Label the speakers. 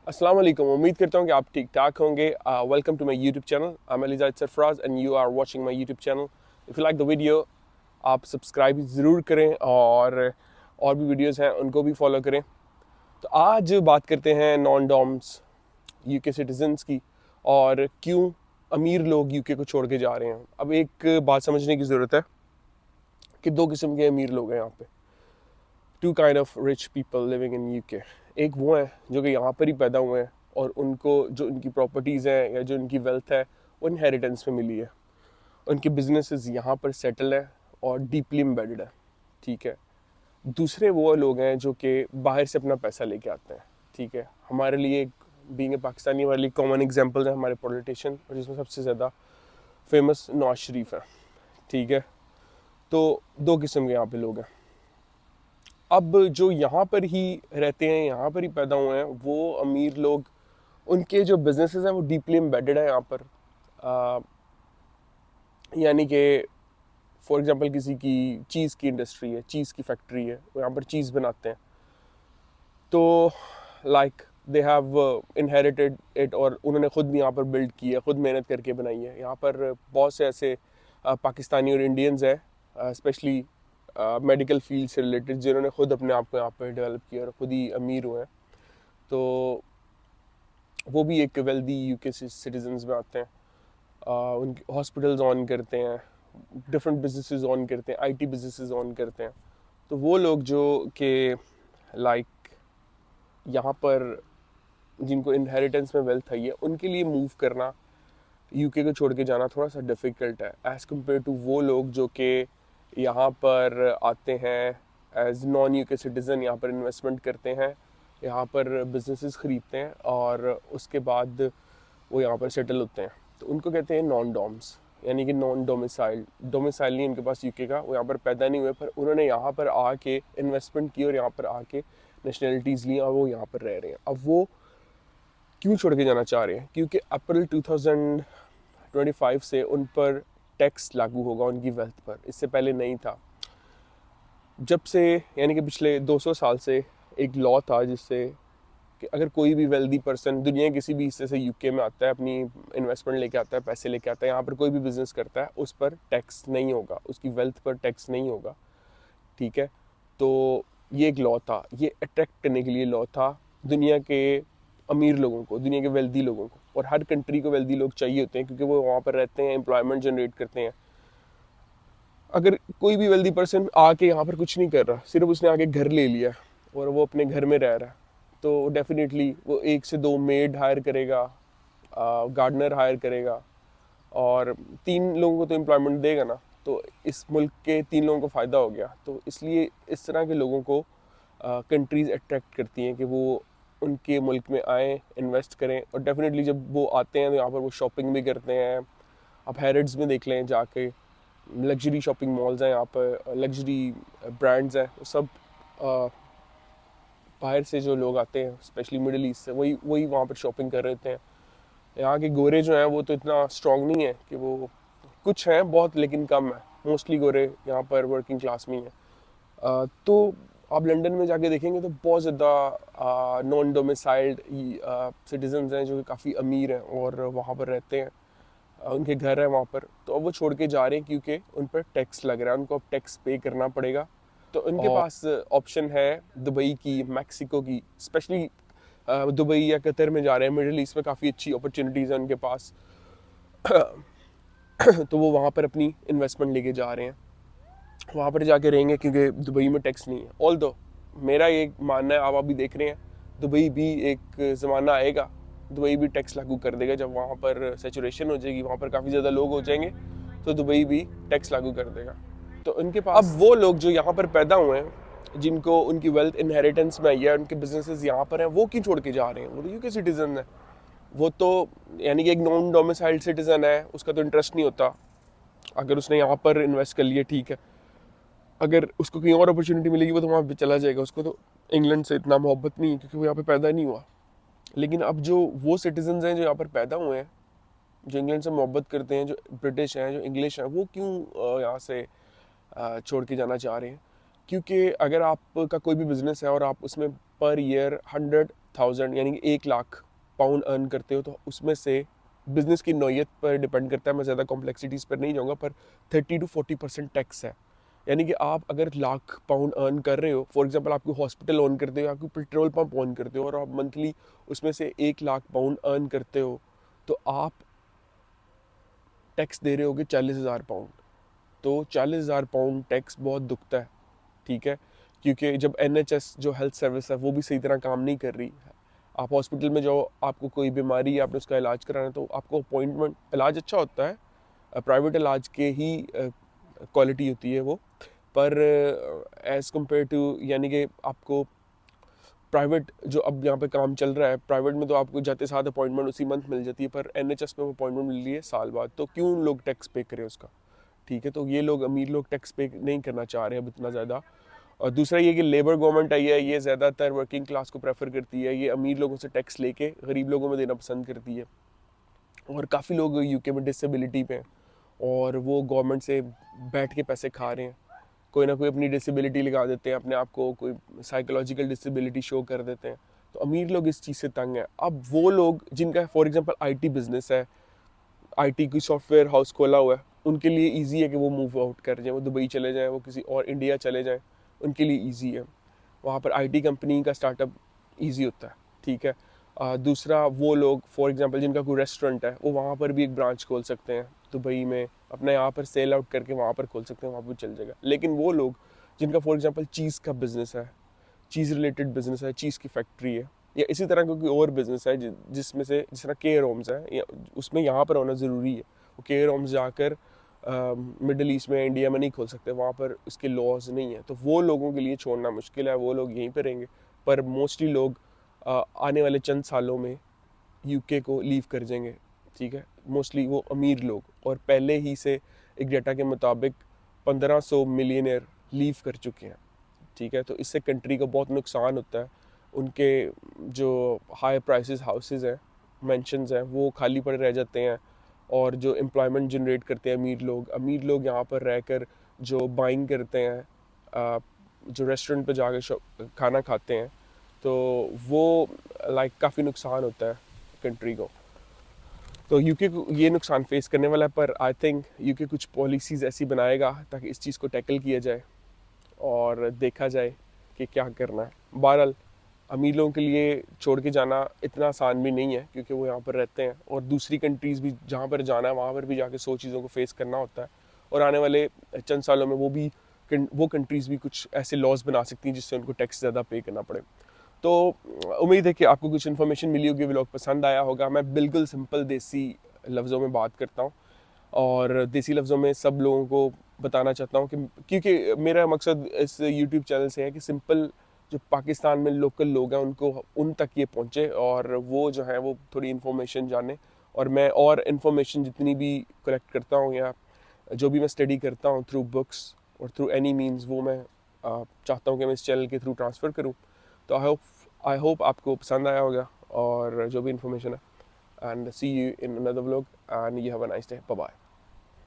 Speaker 1: अस्सलाम वालेकुम। उम्मीद करता हूँ कि आप ठीक ठाक होंगे। Welcome to my YouTube channel. I am Alizaad Sarfaraz and you are watching my YouTube channel. If you like the video, आप सब्सक्राइब ज़रूर करें और भी वीडियोस हैं उनको भी फॉलो करें। तो आज बात करते हैं नॉन डॉम्स यूके सिटीजन्स की और क्यों अमीर लोग यूके को छोड़ के जा रहे हैं। अब एक बात समझने की ज़रूरत है कि दो किस्म के अमीर लोग हैं यहाँ पे। Two kind of rich people living in UK. एक वो हैं जो कि यहाँ पर ही पैदा हुए हैं और उनको जो उनकी प्रॉपर्टीज़ हैं या जो उनकी वेल्थ है वो इनहेरिटेंस में मिली है। उनके बिजनेसेस यहाँ पर सेटल हैं और डीपली एम्बेडेड है। ठीक है। दूसरे वो लोग हैं जो कि बाहर से अपना पैसा लेके आते हैं। ठीक है। हमारे लिए बीइंग ए पाकिस्तानी हमारे लिए कॉमन एग्जांपल है हमारे पॉलिटिशियन, और जिसमें सबसे ज़्यादा फेमस नवाज शरीफ है। ठीक है। तो दो किस्म के यहाँ पे लोग हैं। अब जो यहाँ पर ही रहते हैं, यहाँ पर ही पैदा हुए हैं, वो अमीर लोग, उनके जो बिजनेसेस हैं वो डीपली एम्बेडेड है यहाँ पर। आ, यानी कि फॉर एग्जांपल किसी की चीज़ की इंडस्ट्री है, चीज़ की फैक्ट्री है, वो यहाँ पर चीज़ बनाते हैं। तो like they have inherited it, और उन्होंने खुद यहाँ पर बिल्ड की है, खुद मेहनत करके बनाई है। यहाँ पर बहुत से ऐसे पाकिस्तानी और इंडियंस हैं, स्पेशली मेडिकल फील्ड से रिलेटेड, जिन्होंने खुद अपने आप को यहाँ पर डेवलप किया और खुद ही अमीर हुए हैं। तो वो भी एक वेल्दी यूके सिटीजन्स में आते हैं। उनके हॉस्पिटल्स ऑन करते हैं, डिफरेंट बिजनेसेस ऑन करते हैं, आईटी बिजनेसेस ऑन करते हैं। तो वो लोग जो कि लाइक यहाँ पर जिनको इनहेरिटेंस में वेल्थ है, उनके लिए मूव करना, यूके को छोड़ के जाना थोड़ा सा डिफ़िकल्ट है एज़ कम्पेयर टू वो लोग जो कि यहाँ पर आते हैं एज नॉन यूके सिटीज़न, यहाँ पर इन्वेस्टमेंट करते हैं, यहाँ पर बिजनेसेस ख़रीदते हैं और उसके बाद वो यहाँ पर सेटल होते हैं। तो उनको कहते हैं नॉन डॉम्स, यानी कि नॉन डोमिसाइल। डोमिसाइल नहीं उनके पास यूके का, वो यहाँ पर पैदा नहीं हुए, पर उन्होंने यहाँ पर आके इन्वेस्टमेंट की और यहाँ पर आके नेशनलिटीज़ ली और वो यहाँ पर रह रहे हैं। अब वो क्यों छोड़ के जाना चाह रहे हैं? क्योंकि अप्रैल 2025 से उन पर टैक्स लागू होगा उनकी वेल्थ पर। इससे पहले नहीं था। जब से, यानी कि पिछले 200 साल से एक लॉ था जिससे कि अगर कोई भी वेल्दी पर्सन दुनिया के किसी भी हिस्से से यूके में आता है, अपनी इन्वेस्टमेंट लेके आता है, पैसे लेके आता है, यहाँ पर कोई भी बिजनेस करता है, उस पर टैक्स नहीं होगा, उसकी वेल्थ पर टैक्स नहीं होगा। ठीक है। तो ये एक लॉ था, ये अट्रैक्ट करने के लिए लॉ था दुनिया के अमीर लोगों को, दुनिया के वेल्दी लोगों को। और हर कंट्री को वेल्दी लोग चाहिए होते हैं क्योंकि वो वहाँ पर रहते हैं, एम्प्लॉयमेंट जनरेट करते हैं। अगर कोई भी वेल्दी पर्सन आके यहाँ पर कुछ नहीं कर रहा, सिर्फ उसने आके घर ले लिया और वो अपने घर में रह रहा है, तो डेफिनेटली वो 1 से 2 मेड हायर करेगा, गार्डनर हायर करेगा, और 3 लोगों को तो एम्प्लॉयमेंट देगा ना। तो इस मुल्क के 3 लोगों को फ़ायदा हो गया। तो इसलिए इस तरह के लोगों को कंट्रीज़ अट्रैक्ट करती हैं कि वो उनके मुल्क में आएँ, इन्वेस्ट करें। और डेफिनेटली जब वो आते हैं तो यहाँ पर वो शॉपिंग भी करते हैं। आप हैरिड्स में देख लें जाके, लग्जरी शॉपिंग मॉल्स हैं यहाँ पर, लग्जरी ब्रांड्स हैं। वो सब अ, बाहर से जो लोग आते हैं, स्पेशली मिडिल ईस्ट से, वही वही वहाँ पर शॉपिंग कर रहे हैं। यहाँ के गोरे जो हैं वो तो इतना स्ट्रांग नहीं है कि वो, कुछ हैं बहुत लेकिन कम है, मोस्टली गोरे यहाँ पर वर्किंग क्लास में ही हैं। तो आप लंदन में जाके देखेंगे तो बहुत ज़्यादा नॉन डोमिसाइल्ड सिटीजन्स हैं जो कि काफ़ी अमीर हैं और वहाँ पर रहते हैं। उनके घर है वहाँ पर, तो अब वो छोड़ के जा रहे हैं क्योंकि उन पर टैक्स लग रहा है, उनको अब टैक्स पे करना पड़ेगा। तो उनके
Speaker 2: और
Speaker 1: पास ऑप्शन है दुबई की, मैक्सिको की, स्पेशली दुबई या कतर में जा रहे हैं। मिडिल ईस्ट में काफ़ी अच्छी अपॉर्चुनिटीज़ हैं उनके पास। तो वो वहाँ पर अपनी इन्वेस्टमेंट लेके जा रहे हैं, वहाँ पर जाके रहेंगे क्योंकि दुबई में टैक्स नहीं है। ऑल दो मेरा ये मानना है, आप अभी देख रहे हैं, दुबई भी एक ज़माना आएगा, दुबई भी टैक्स लागू कर देगा। जब वहाँ पर सेचुरेशन हो जाएगी, वहाँ पर काफ़ी ज़्यादा लोग हो जाएंगे, तो दुबई भी टैक्स लागू कर देगा। तो उनके पास अब वो लोग जो यहाँ पर पैदा हुए हैं, जिनको उनकी वेल्थ इनहेरिटेंस में आई है, उनके बिजनेसेस यहाँ पर हैं, वो क्यों छोड़ के जा रहे हैं? वो तो यूके सिटीजन है। वो तो यानी कि एक नॉन डोमिसाइल्ड सिटीजन है, उसका तो इंटरेस्ट नहीं होता। अगर उसने यहाँ पर इन्वेस्ट कर लिया ठीक है, अगर उसको कहीं और अपॉर्चुनिटी मिलेगी वो तो वहाँ पे चला जाएगा। उसको तो इंग्लैंड से इतना मोहब्बत नहीं है क्योंकि वो यहाँ पे पैदा नहीं हुआ। लेकिन अब जो वो सिटीजन्स हैं जो यहाँ पर पैदा हुए हैं, जो इंग्लैंड से मोहब्बत करते हैं, जो ब्रिटिश हैं, जो इंग्लिश हैं, वो क्यों यहाँ से छोड़ के जाना चाह रहे हैं? क्योंकि अगर आपका कोई भी बिजनेस है और आप उसमें पर ईयर 100,000 यानी कि 1 लाख पाउंड अर्न करते हो तो उसमें से बिज़नेस की नौयत पर डिपेंड करता है, मैं ज़्यादा कॉम्प्लेक्सिटीज़ पर नहीं जाऊँगा, पर 30 to 40% टैक्स है। यानी कि आप अगर लाख पाउंड अर्न कर रहे हो, फॉर एग्जांपल आप कोई हॉस्पिटल ओन करते हो, आप कोई पेट्रोल पंप ओन करते हो और आप मंथली उसमें से 1 लाख पाउंड अर्न करते हो, तो आप टैक्स दे रहे होगे 40,000 पाउंड। तो 40,000 पाउंड टैक्स बहुत दुखता है, ठीक है, क्योंकि जब NHS जो हेल्थ सर्विस है वो भी सही तरह काम नहीं कर रही। आप हॉस्पिटल में जाओ, आपको कोई बीमारी है, आपने उसका इलाज कराना है, तो आपको अपॉइंटमेंट, इलाज अच्छा होता है, प्राइवेट इलाज के ही क्वालिटी होती है वो, पर एज़ कम्पेयर टू, यानी कि आपको प्राइवेट जो अब यहाँ पे काम चल रहा है, प्राइवेट में तो आपको जाते साथ अपॉइंटमेंट उसी मंथ मिल जाती है, पर NHS में वो अपॉइंटमेंट मिल रही है साल बाद, तो क्यों लोग टैक्स पे करें उसका, ठीक है। तो ये लोग, अमीर लोग टैक्स पे नहीं करना चाह रहे हैं अब इतना ज़्यादा। और दूसरा ये कि लेबर गवर्नमेंट आई है, ये ज़्यादातर वर्किंग क्लास को प्रेफर करती है, ये अमीर लोगों से टैक्स लेके गरीब लोगों में देना पसंद करती है। और काफ़ी लोग यूके में डिसेबिलिटी पे हैं और वो गवर्नमेंट से बैठ के पैसे खा रहे हैं, कोई ना कोई अपनी डिसेबिलिटी लगा देते हैं, अपने आप को कोई साइकोलॉजिकल डिसेबिलिटी शो कर देते हैं, तो अमीर लोग इस चीज़ से तंग हैं। अब वो लोग जिनका फॉर एग्जांपल IT बिजनेस है, IT की सॉफ्टवेयर हाउस खोला हुआ है, उनके लिए ईजी है कि वो मूव आउट कर जाएँ, वो दुबई चले जाएँ, वो किसी और इंडिया चले जाएँ, उनके लिए ईजी है। वहाँ पर IT कंपनी का स्टार्टअप ईजी होता है, ठीक है। दूसरा, वो लोग फॉर एग्जांपल जिनका कोई रेस्टोरेंट है, वो वहाँ पर भी एक ब्रांच खोल सकते हैं दुबई में, अपना यहाँ पर सेल आउट करके वहाँ पर खोल सकते हैं, वहाँ पर चल जाएगा। लेकिन वो लोग जिनका फॉर एग्जांपल चीज़ का बिज़नेस है, चीज़ रिलेटेड बिज़नेस है, चीज़ की फैक्ट्री है, या इसी तरह का कोई और बिज़नेस है जिसमें से, जिस तरह केयर होम्स है, या उसमें यहाँ पर होना ज़रूरी है। वो केयर होम्स जाकर मिडल ईस्ट में, इंडिया में नहीं खोल सकते, वहाँ पर उसके लॉज नहीं है, तो वो लोगों के लिए छोड़ना मुश्किल है, वो लोग यहीं पर रहेंगे। पर मोस्टली लोग आने वाले चंद सालों में यूके को लीव कर जाएंगे, ठीक है, मोस्टली वो अमीर लोग। और पहले ही से एक डेटा के मुताबिक 1500 मिलियनियर लीव कर चुके हैं, ठीक है। तो इससे कंट्री को बहुत नुकसान होता है, उनके जो हाई प्राइसेस हाउसेस हैं, मेंशंस हैं, वो खाली पड़े रह जाते हैं, और जो एम्प्लॉयमेंट जनरेट करते हैं अमीर लोग यहाँ पर रहकर जो बाइंग करते हैं, जो रेस्टोरेंट पे जाकर खाना खाते हैं, तो वो काफ़ी नुकसान होता है कंट्री को। तो यूके को ये नुकसान फेस करने वाला है, पर आई थिंक यूके कुछ पॉलिसीज़ ऐसी बनाएगा ताकि इस चीज़ को टैकल किया जाए और देखा जाए कि क्या करना है। बहरहाल अमीर लोगों के लिए छोड़ के जाना इतना आसान भी नहीं है, क्योंकि वो यहाँ पर रहते हैं, और दूसरी कंट्रीज़ भी जहाँ पर जाना है वहाँ पर भी जाके 100 चीज़ों को फेस करना होता है, और आने वाले चंद सालों में वो कंट्रीज़ भी कुछ ऐसे लॉज बना सकती हैं जिससे उनको टैक्स ज़्यादा पे करना पड़े। तो उम्मीद है कि आपको कुछ इन्फॉर्मेशन मिली होगी, व्लॉग पसंद आया होगा। मैं बिल्कुल सिंपल देसी लफ्ज़ों में बात करता हूँ, और देसी लफ्ज़ों में सब लोगों को बताना चाहता हूँ कि, क्योंकि मेरा मकसद इस यूट्यूब चैनल से है कि सिंपल जो पाकिस्तान में लोकल लोग हैं उनको, उन तक ये पहुँचे, और वो जो है वो थोड़ी इन्फॉर्मेशन जाने। और मैं और इन्फॉर्मेशन जितनी भी कलेक्ट करता हूँ, या जो भी मैं स्टडी करता हूँ थ्रू बुक्स और थ्रू एनी मीन्स, वो मैं चाहता हूँ कि मैं इस चैनल के थ्रू ट्रांसफ़र करूँ। तो आई होप आपको पसंद आया होगा, और जो भी इन्फॉर्मेशन है, and see you in another vlog, and you have a nice day, bye bye.